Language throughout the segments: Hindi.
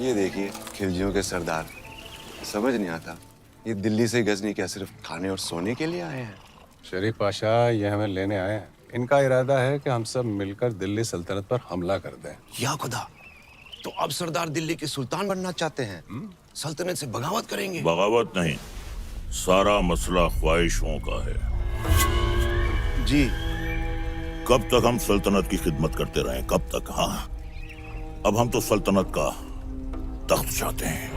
ये देखिए खिलजियों के सरदार। समझ नहीं आता, ये दिल्ली से गजनी क्या सिर्फ खाने और सोने के लिए आए हैं? शरीफ पाशा ये हमें लेने आए हैं। इनका इरादा है कि हम सब मिलकर दिल्ली सल्तनत पर हमला कर दें। या खुदा, तो अब सरदार दिल्ली के सुल्तान बनना चाहते हैं? सल्तनत से बगावत करेंगे? बगावत नहीं, सारा मसला ख्वाहिशों का है। जी। कब तक हम सल्तनत की खिदमत करते रहें? कब तक? हाँ, अब हम तो सल्तनत का तख्त चाहते हैं।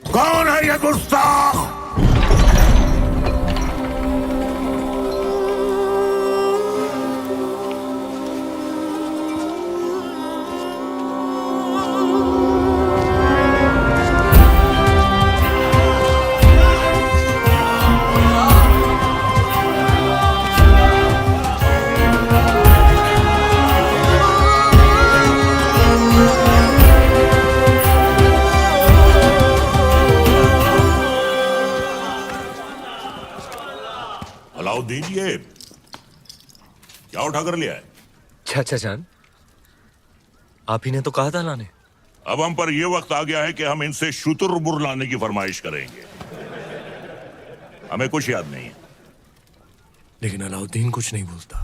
कौन है ये गुस्ताख? अलाउद्दीन, ये क्या उठा कर लिया है? चाचा जान, आप ही ने तो कहा था लाने। अब हम पर यह वक्त आ गया है कि हम इनसे शुतुरमुर्ग लाने की फरमाइश करेंगे। हमें कुछ याद नहीं है। लेकिन अलाउद्दीन कुछ नहीं भूलता।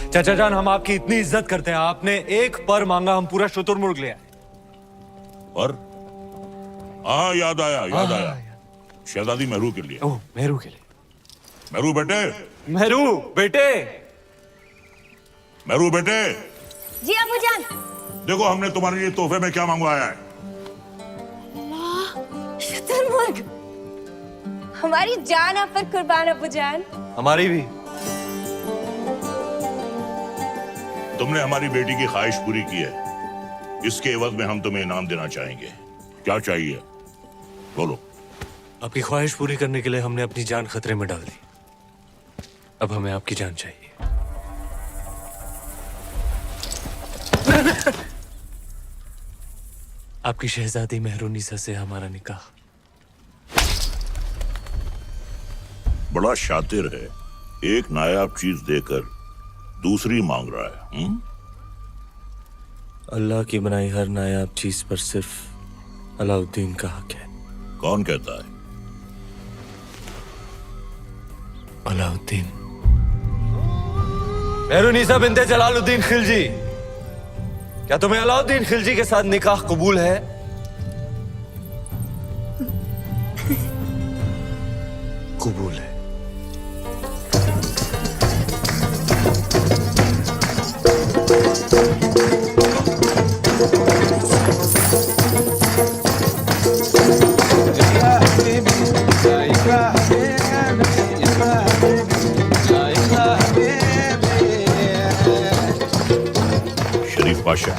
चाचा जान, हम आपकी इतनी इज्जत करते हैं, आपने एक पर मांगा, हम पूरा शुतुरमुर्ग ले आए। और हाँ, याद आया। शहजादी मेहरू के लिए। ओह, मेहरू के लिए। मेहरू बेटे। मेहरू बेटे। मेहरू बेटे। जी अबूजान। देखो हमने तुम्हारे लिए तोहफे में क्या मंगवाया है। शुतुरमुर्ग। हमारी जान आप पर कुर्बान अबूजान। हमारी भी। तुमने हमारी बेटी की ख्वाहिश पूरी की है, इसके एवज में हम तुम्हें इनाम देना चाहेंगे। क्या चाहिए बोलो। आपकी ख्वाहिश पूरी करने के लिए हमने अपनी जान खतरे में डाल दी। अब हमें आपकी जान चाहिए। आपकी शहजादी मेहरुनिसा से हमारा निकाह। बड़ा शातिर है, एक नायाब चीज देकर दूसरी मांग रहा है। अल्लाह की बनाई हर नायाब चीज पर सिर्फ अलाउद्दीन का हक है। कौन कहता है? अलाउद्दीन। मेहरुनिसा बिन्ते जलालुद्दीन खिलजी, क्या तुम्हें अलाउद्दीन खिलजी के साथ निकाह कबूल है? कबूल है। शरीफ पाशा,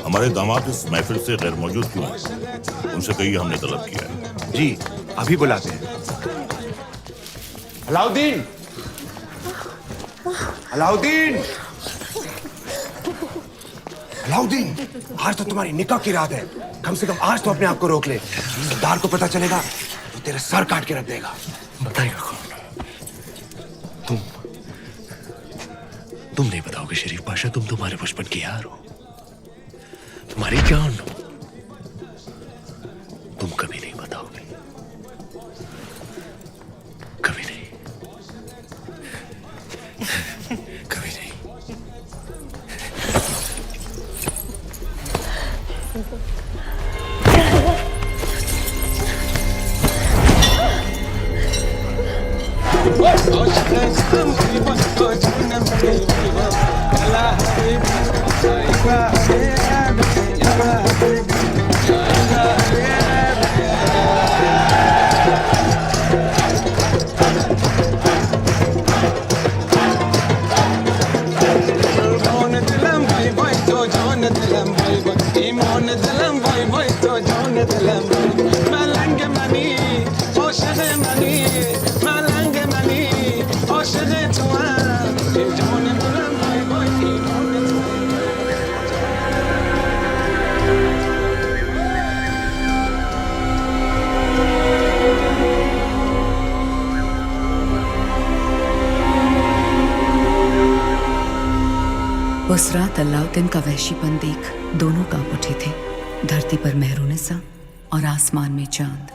हमारे दामाद इस महफिल से गैर मौजूद क्यों हैं? उनसे कहिए हमने तलब किया है। जी, अभी बुलाते हैं। अलाउद्दीन! अलाउद्दीन! अलाउद्दीन! आज तो तुम्हारी निकाह की रात है। कम से कम आज तो अपने आप को रोक ले। सरदार को पता चलेगा तो तेरा सर काट के रख देगा। बताएगा कौन? तुम नहीं बताओगे शरीफ पाशा। तुम तुम्हारे बचपन की यार हो, तुम्हारी जान हो। तुम कभी नहीं बताओगे, कभी नहीं, कभी नहीं। उस रात अलाउद्दीन का वहशीपन देख दोनों कांप उठे थे। धरती पर मेहरुनिसा और आसमान में चांद।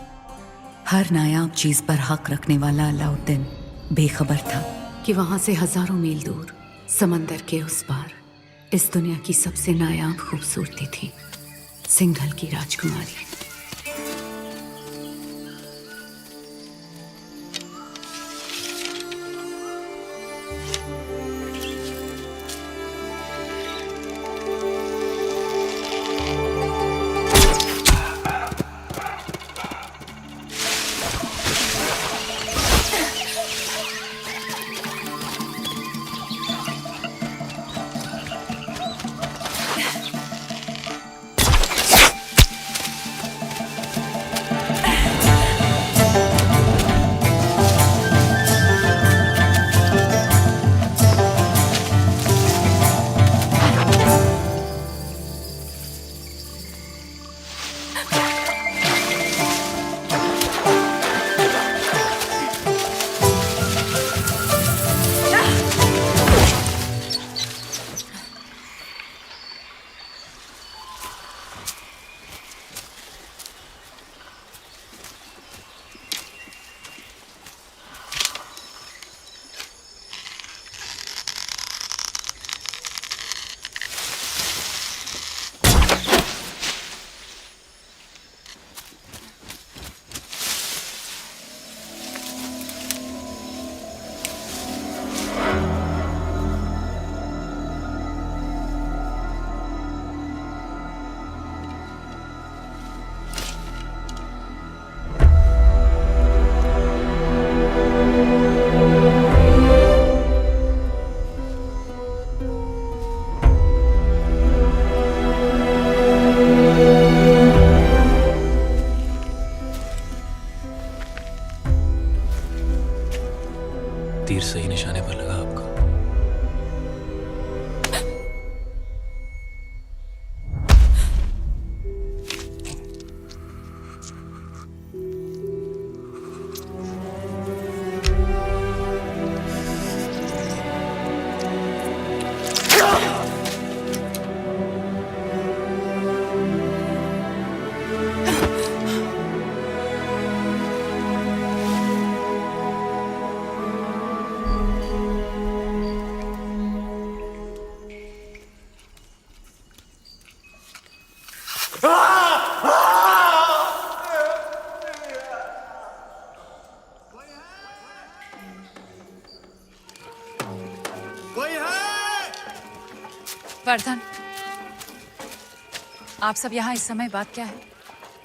हर नायाब चीज पर हक रखने वाला अलाउद्दीन बेखबर था कि वहां से हजारों मील दूर समंदर के उस पार इस दुनिया की सबसे नायाब खूबसूरती थी सिंघल की राजकुमारी। तीर सही निशाने पर लगा आपका। वर्धन, आप सब यहाँ इस समय बात क्या है?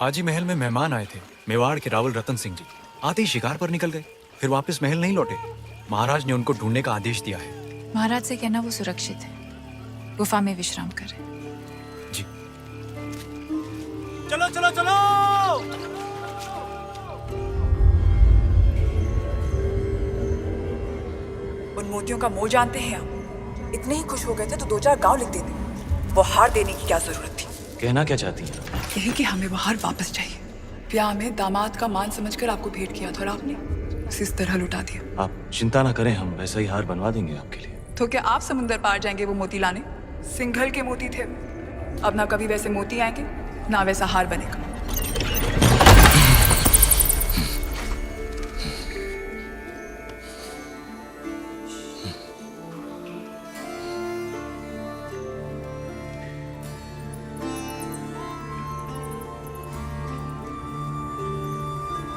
आज ही महल में मेहमान आए थे, मेवाड़ के रावल रतन सिंह जी। आते ही शिकार पर निकल गए, फिर वापस महल नहीं लौटे। महाराज ने उनको ढूंढने का आदेश दिया है। महाराज से कहना वो सुरक्षित है, गुफा में विश्राम करें। जी। चलो चलो चलो। उन मोतियों का मोल जानते हैं आप? इतने ही खुश हो गए थे तो 2-4 गांव लिख देते। वो हार देने की क्या जरूरत थी? कहना क्या चाहती हैं? यही कि हमें वो हार वापस चाहिए। ब्याह में दामाद का मान समझकर आपको भेंट किया था और आपने उसे इस तरह लुटा दिया। आप चिंता ना करें, हम वैसा ही हार बनवा देंगे आपके लिए। तो क्या आप समुंदर पार जाएंगे वो मोती लाने? सिंघल के मोती थे, अब ना कभी वैसे मोती आएंगे ना वैसा हार बनेगा।